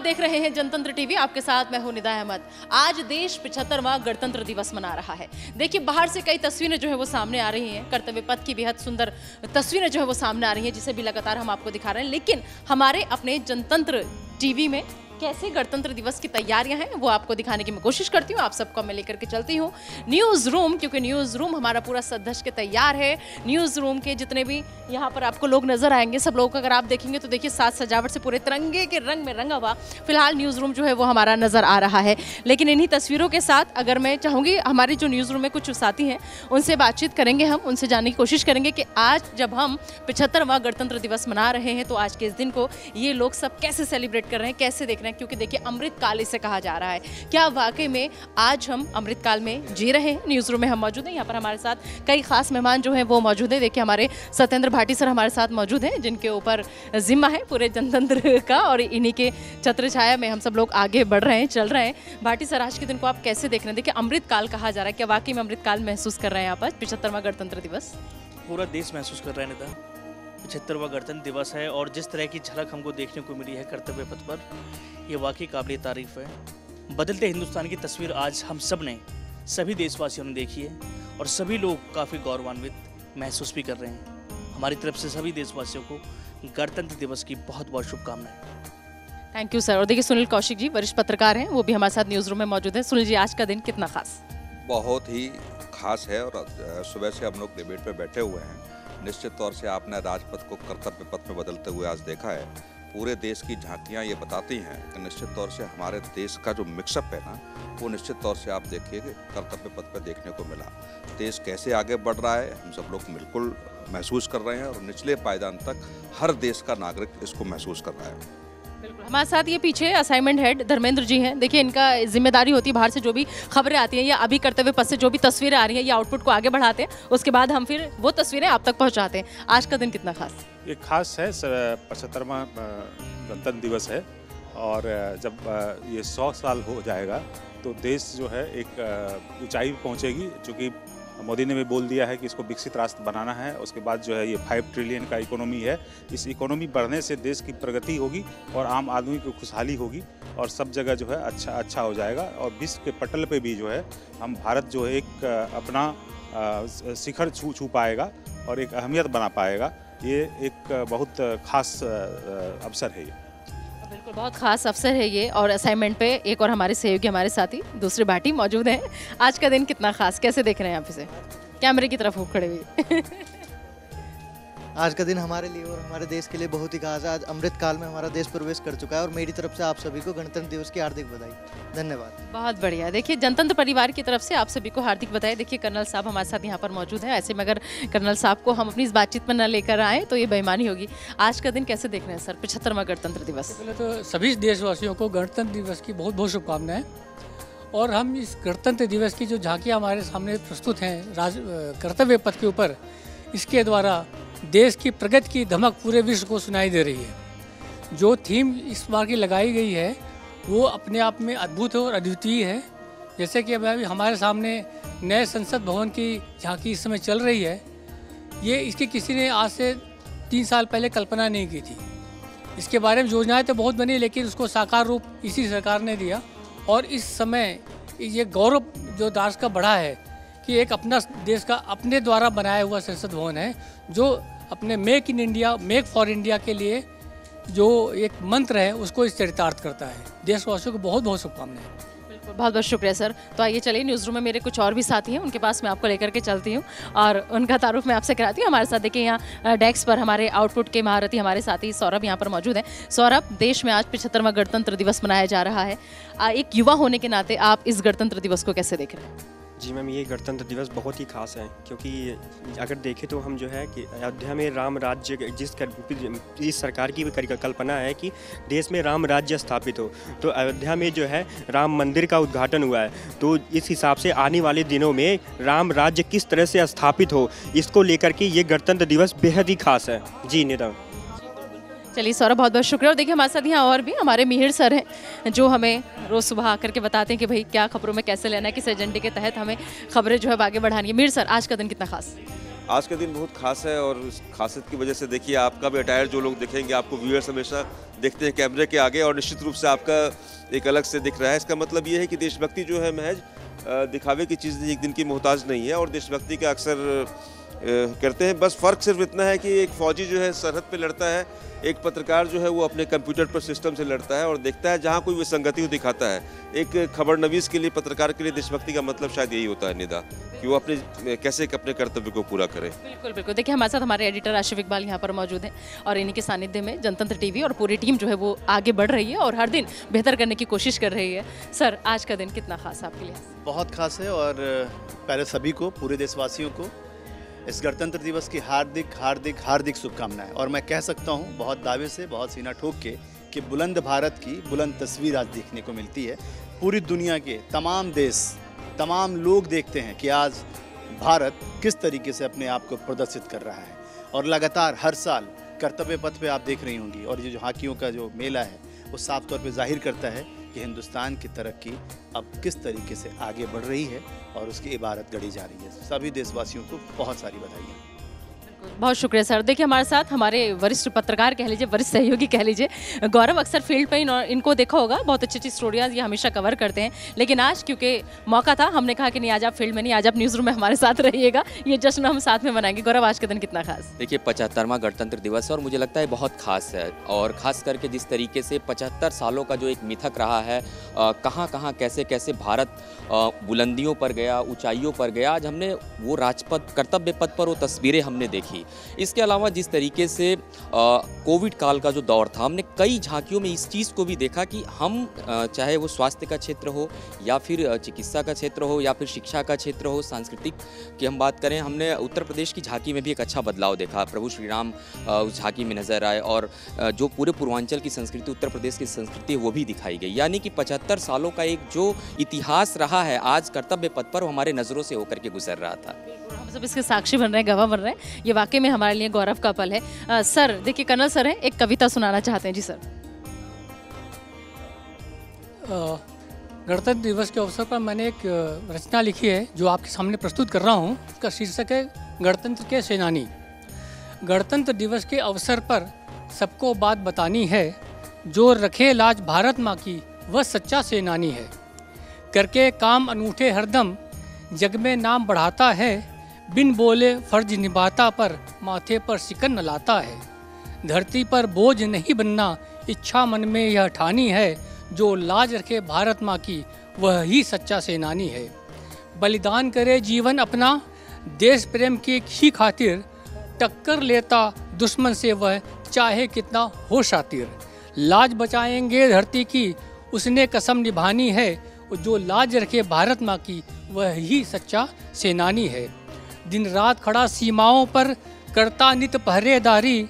आप देख रहे हैं जनतंत्र टीवी, आपके साथ मैं हूं निदा अहमद। आज देश 75वां गणतंत्र दिवस मना रहा है। देखिए बाहर से कई तस्वीरें जो है वो सामने आ रही हैं, कर्तव्य पथ की बेहद सुंदर तस्वीरें जो है वो सामने आ रही हैं, जिसे भी लगातार हम आपको दिखा रहे हैं। लेकिन हमारे अपने जनतंत्र टीवी में कैसे गणतंत्र दिवस की तैयारियां हैं वो आपको दिखाने की मैं कोशिश करती हूँ। आप सबको मैं लेकर के चलती हूँ न्यूज़ रूम, क्योंकि न्यूज़ रूम हमारा पूरा सज के तैयार है। न्यूज़ रूम के जितने भी यहाँ पर आपको लोग नजर आएंगे, सब लोगों को अगर आप देखेंगे तो देखिए साज सजावट से पूरे तिरंगे के रंग में रंगा हुआ फिलहाल न्यूज़ रूम जो है वो हमारा नजर आ रहा है। लेकिन इन्हीं तस्वीरों के साथ अगर मैं चाहूँगी हमारी जो न्यूज़ रूम में कुछ साथी हैं उनसे बातचीत करेंगे, हम उनसे जानने की कोशिश करेंगे कि आज जब हम 75वां गणतंत्र दिवस मना रहे हैं तो आज के इस दिन को ये लोग सब कैसे सेलिब्रेट कर रहे हैं, कैसे देख रहे हैं। क्योंकि देखिए अमृत काल इसे कहा जा रहा है। क्या वाकई में आज हम अमृत काल में जी रहे हैं? न्यूज़ रूम में हम मौजूद हैं। यहाँ पर हमारे साथ कई खास मेहमान जो हैं वो मौजूद हैं। देखिए हमारे सत्येंद्र भाटी सर हमारे साथ मौजूद हैं, जिनके ऊपर जिम्मा है पूरे जनतंत्र का, और इन्हीं के छत्र छाया में हम सब लोग आगे बढ़ रहे हैं, चल रहे हैं। भाटी सर, आज के दिन को आप कैसे देख रहे हैं? देखिए अमृत काल कहा जा रहा है, क्या वाकई में अमृत काल महसूस कर रहे हैं आप आज 75वां गणतंत्र दिवस? पूरा देश महसूस कर रहा है निदा, 75वां गणतंत्र दिवस है और जिस तरह की झलक हमको देखने को मिली है कर्तव्य पथ पर, ये वाकई काबिल तारीफ है। बदलते हिंदुस्तान की तस्वीर आज हम सब ने, सभी देशवासियों ने देखी है और सभी लोग काफ़ी गौरवान्वित महसूस भी कर रहे हैं। हमारी तरफ से सभी देशवासियों को गणतंत्र दिवस की बहुत बहुत शुभकामनाएं। Thank you sir. और देखिए सुनील कौशिक जी वरिष्ठ पत्रकार हैं, वो भी हमारे साथ न्यूज़ रूम में मौजूद है। सुनील जी, आज का दिन कितना खास? बहुत ही खास है और सुबह से हम लोग डिबेट पे बैठे हुए हैं। निश्चित तौर से आपने राजपथ को कर्तव्य पथ में बदलते हुए आज देखा है। पूरे देश की झांकियां ये बताती हैं कि निश्चित तौर से हमारे देश का जो मिक्सअप है ना, वो निश्चित तौर से आप देखिए कि कर्तव्य पथ पर देखने को मिला। देश कैसे आगे बढ़ रहा है हम सब लोग बिल्कुल महसूस कर रहे हैं और निचले पायदान तक हर देश का नागरिक इसको महसूस कर रहा है। बिल्कुल। हमारे साथ ये पीछे असाइनमेंट हेड धर्मेंद्र जी हैं। देखिए इनका जिम्मेदारी होती है बाहर से जो भी खबरें आती हैं या अभी कर्तव्य पथ से जो भी तस्वीरें आ रही हैं, ये आउटपुट को आगे बढ़ाते हैं, उसके बाद हम फिर वो तस्वीरें आप तक पहुंचाते हैं। आज का दिन कितना खास? ये खास है, 75वां गणतंत्र दिवस है और जब ये 100 साल हो जाएगा तो देश जो है एक ऊंचाई पहुंचेगी, चूँकि मोदी ने भी बोल दिया है कि इसको विकसित राष्ट्र बनाना है। उसके बाद जो है ये 5 ट्रिलियन का इकोनॉमी है। इस इकोनॉमी बढ़ने से देश की प्रगति होगी और आम आदमी की खुशहाली होगी और सब जगह जो है अच्छा हो जाएगा। और विश्व के पटल पे भी जो है हम भारत जो है एक अपना शिखर छू पाएगा और एक अहमियत बना पाएगा। ये एक बहुत खास अवसर है ये। बिल्कुल बहुत खास अवसर है ये। और असाइनमेंट पे एक और हमारे सहयोगी हमारे साथी दूसरे भाटी मौजूद हैं। आज का दिन कितना खास, कैसे देख रहे हैं आप इसे? कैमरे की तरफ खड़े हुए आज का दिन हमारे लिए और हमारे देश के लिए बहुत ही खास है। आज अमृत काल में हमारा देश प्रवेश कर चुका है और मेरी तरफ से आप सभी को गणतंत्र दिवस की हार्दिक बधाई। धन्यवाद। बहुत बढ़िया। देखिए जनतंत्र परिवार की तरफ से आप सभी को हार्दिक बधाई। देखिए कर्नल साहब हमारे साथ यहाँ पर मौजूद हैं। ऐसे में अगर कर्नल साहब को हम अपनी इस बातचीत में न लेकर आए तो ये बेईमानी होगी। आज का दिन कैसे देख रहे हैं सर, 75वां गणतंत्र दिवस? पहले तो सभी देशवासियों को गणतंत्र दिवस की बहुत बहुत शुभकामनाएं। और हम इस गणतंत्र दिवस की जो झांकियाँ हमारे सामने प्रस्तुत हैं कर्तव्य पथ के ऊपर, इसके द्वारा देश की प्रगति की धमक पूरे विश्व को सुनाई दे रही है। जो थीम इस बार की लगाई गई है वो अपने आप में अद्भुत और अद्वितीय है। जैसे कि अभी हमारे सामने नए संसद भवन की झांकी इस समय चल रही है। ये इसकी किसी ने आज से 3 साल पहले कल्पना नहीं की थी। इसके बारे में योजनाएं तो बहुत बनी, लेकिन उसको साकार रूप इसी सरकार ने दिया। और इस समय ये गौरव जो दास का बढ़ा है कि एक अपना देश का अपने द्वारा बनाया हुआ संसद भवन है, जो अपने make in India, make for India के लिए जो एक मंत्र है उसको इस चरितार्थ करता है। देशवासियों को बहुत बहुत शुभकामनाएं। बिल्कुल, बहुत बहुत शुक्रिया सर। तो आइए चलिए न्यूज़ रूम में मेरे कुछ और भी साथी हैं, उनके पास मैं आपको लेकर के चलती हूँ और उनका तारुफ मैं आपसे कराती हूँ। हमारे साथ देखिए यहाँ डेस्क पर हमारे आउटपुट के महारथी हमारे साथी सौरभ यहाँ पर मौजूद हैं। सौरभ, देश में आज 75वां गणतंत्र दिवस मनाया जा रहा है। एक युवा होने के नाते आप इस गणतंत्र दिवस को कैसे देख रहे हैं? जी मैम, ये गणतंत्र दिवस बहुत ही खास है, क्योंकि अगर देखें तो हम जो है कि अयोध्या में राम राज्य इस सरकार की भी कल्पना है कि देश में राम राज्य स्थापित हो, तो अयोध्या में जो है राम मंदिर का उद्घाटन हुआ है। तो इस हिसाब से आने वाले दिनों में राम राज्य किस तरह से स्थापित हो, इसको लेकर के ये गणतंत्र दिवस बेहद ही खास है। जी निदा। चलिए सौरभ, बहुत बहुत शुक्रिया। और देखिए हमारे साथ यहाँ और भी हमारे मिहिर सर हैं, जो हमें रोज़ सुबह आकर के बताते हैं कि भाई क्या खबरों में कैसे लेना है, किस एजेंडे के तहत हमें खबरें जो है आगे बढ़ानी है। मिहिर सर, आज का दिन कितना खास? आज का दिन बहुत खास है और इस खासियत की वजह से देखिए आपका भी अटायर जो लोग देखेंगे आपको व्यूअर्स हमेशा देखते हैं कैमरे के आगे, और निश्चित रूप से आपका एक अलग से दिख रहा है। इसका मतलब ये है कि देशभक्ति जो है महज दिखावे की चीज़ एक दिन की मोहताज नहीं है, और देशभक्ति का अक्सर करते हैं। बस फ़र्क सिर्फ इतना है कि एक फ़ौजी जो है सरहद पे लड़ता है, एक पत्रकार जो है वो अपने कंप्यूटर पर सिस्टम से लड़ता है और देखता है जहाँ कोई विसंगति दिखाता है। एक खबरनवीस के लिए, पत्रकार के लिए देशभक्ति का मतलब शायद यही होता है निदा, कि वो अपने कैसे अपने कर्तव्य को पूरा करें। बिल्कुल बिल्कुल। देखिए हमारे साथ हमारे एडिटर आशिफ इकबाल यहाँ पर मौजूद हैं और इन्हीं के सानिध्य में जनतंत्र टीवी और पूरी टीम जो है वो आगे बढ़ रही है और हर दिन बेहतर करने की कोशिश कर रही है। सर, आज का दिन कितना खास है आपके लिए? बहुत खास है, और पहले सभी को, पूरे देशवासियों को इस गणतंत्र दिवस की हार्दिक हार्दिक हार्दिक शुभकामनाएं। और मैं कह सकता हूं बहुत दावे से, बहुत सीना ठोक के, कि बुलंद भारत की बुलंद तस्वीर आज देखने को मिलती है। पूरी दुनिया के तमाम देश, तमाम लोग देखते हैं कि आज भारत किस तरीके से अपने आप को प्रदर्शित कर रहा है, और लगातार हर साल कर्तव्य पथ पे आप देख रही होंगी, और ये जो झांकियों का जो मेला है वो साफ तौर पे जाहिर करता है कि हिंदुस्तान की तरक्की अब किस तरीके से आगे बढ़ रही है और उसकी इबारत गढ़ी जा रही है। सभी देशवासियों को बहुत सारी बधाइयाँ। बहुत शुक्रिया सर। देखिए हमारे साथ हमारे वरिष्ठ पत्रकार कह लीजिए, वरिष्ठ सहयोगी कह लीजिए, गौरव अक्सर फील्ड पे इनको देखा होगा, बहुत अच्छी अच्छी स्टोरियाज ये हमेशा कवर करते हैं, लेकिन आज क्योंकि मौका था हमने कहा कि नहीं, आज आप फील्ड में नहीं, आज आप न्यूज़ रूम में हमारे साथ रहिएगा, ये जश्न हम साथ में मनाएंगे। गौरव, आज का दिन कितना खास? देखिए 75वां गणतंत्र दिवस है और मुझे लगता है बहुत खास है, और ख़ास करके जिस तरीके से 75 सालों का जो एक मिथक रहा है, कहाँ कहाँ कैसे कैसे भारत बुलंदियों पर गया, ऊंचाइयों पर गया। आज हमने वो राजपथ, कर्तव्य पथ पर वो तस्वीरें हमने देखी। इसके अलावा जिस तरीके से कोविड काल का जो दौर था, हमने कई झांकियों में इस चीज़ को भी देखा कि हम चाहे वो स्वास्थ्य का क्षेत्र हो या फिर चिकित्सा का क्षेत्र हो या फिर शिक्षा का क्षेत्र हो, सांस्कृतिक की हम बात करें, हमने उत्तर प्रदेश की झांकी में भी एक अच्छा बदलाव देखा। प्रभु श्री राम उस झांकी में नजर आए, और जो पूरे पूर्वांचल की संस्कृति, उत्तर प्रदेश की संस्कृति, वो भी दिखाई गई। यानी कि 75 सालों का एक जो इतिहास रहा है, आज कर्तव्य पथ पर हमारे नज़रों से होकर के गुजर रहा था। हम सब इसके साक्षी बन रहे हैं, गवाह बन रहे हैं। ये वाकई में हमारे लिए गौरव का पल है। सर देखिए, कर्नल सर हैं, एक कविता सुनाना चाहते हैं। जी सर। गणतंत्र दिवस के अवसर पर मैंने एक रचना लिखी है जो आपके सामने प्रस्तुत कर रहा हूँ। उसका शीर्षक है गणतंत्र के सेनानी। गणतंत्र दिवस के अवसर पर सबको बात बतानी है, जो रखे लाज भारत माँ की वह सच्चा सेनानी है। करके काम अनूठे हरदम जग में नाम बढ़ाता है, बिन बोले फर्ज निभाता पर माथे पर सिकन न लाता है। धरती पर बोझ नहीं बनना इच्छा मन में यह ठानी है, जो लाज रखे भारत माँ की वह ही सच्चा सेनानी है। बलिदान करे जीवन अपना देश प्रेम की ही खातिर, टक्कर लेता दुश्मन से वह चाहे कितना हो शातिर। लाज बचाएंगे धरती की उसने कसम निभानी है, जो लाज रखे भारत माँ की वह ही सच्चा सेनानी है। दिन रात खड़ा सीमाओं पर करता नित पहरेदारी,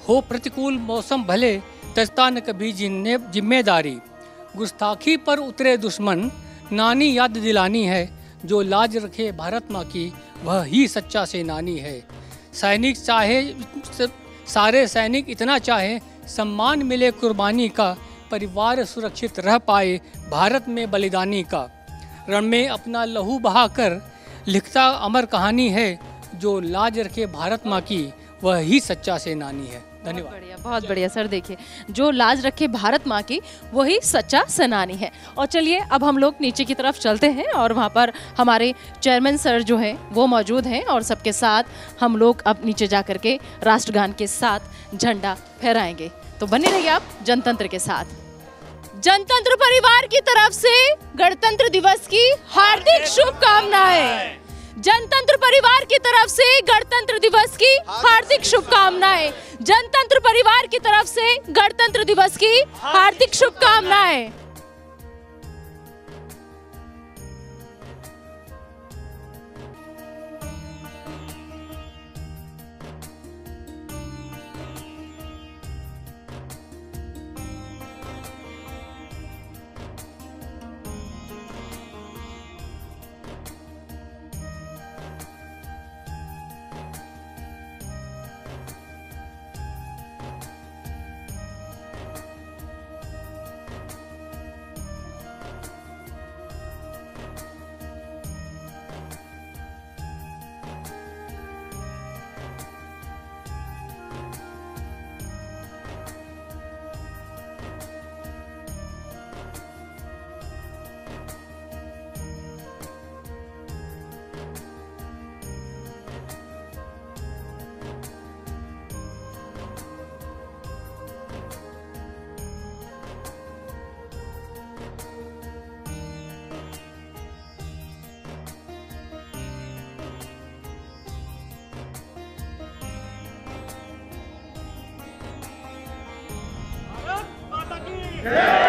हो प्रतिकूल मौसम भले तजता न कभी जिम्मेदारी। गुस्ताखी पर उतरे दुश्मन नानी याद दिलानी है, जो लाज रखे भारत माँ की वह ही सच्चा सेनानी है। सैनिक चाहे सारे सैनिक इतना चाहे सम्मान मिले कुर्बानी का, परिवार सुरक्षित रह पाए भारत में बलिदानी का। रण में अपना लहू बहाकर लिखता अमर कहानी है, जो लाज रखे भारत माँ की वह ही सच्चा सेनानी है। धन्यवाद। बढ़िया, बहुत बढ़िया सर। देखिए, जो लाज रखे भारत माँ की वही सच्चा सेनानी है। और चलिए अब हम लोग नीचे की तरफ चलते हैं और वहाँ पर हमारे चेयरमैन सर जो हैं वो मौजूद हैं, और सबके साथ हम लोग अब नीचे जा कर के राष्ट्रगान के साथ झंडा फहराएंगे। तो बने रहिए आप जनतंत्र के साथ। जनतंत्र परिवार की तरफ से गणतंत्र दिवस की हार्दिक शुभकामनाएं। जनतंत्र परिवार की तरफ से गणतंत्र दिवस की हार्दिक शुभकामनाएं। जनतंत्र परिवार की तरफ से गणतंत्र दिवस की हार्दिक शुभकामनाएं। जय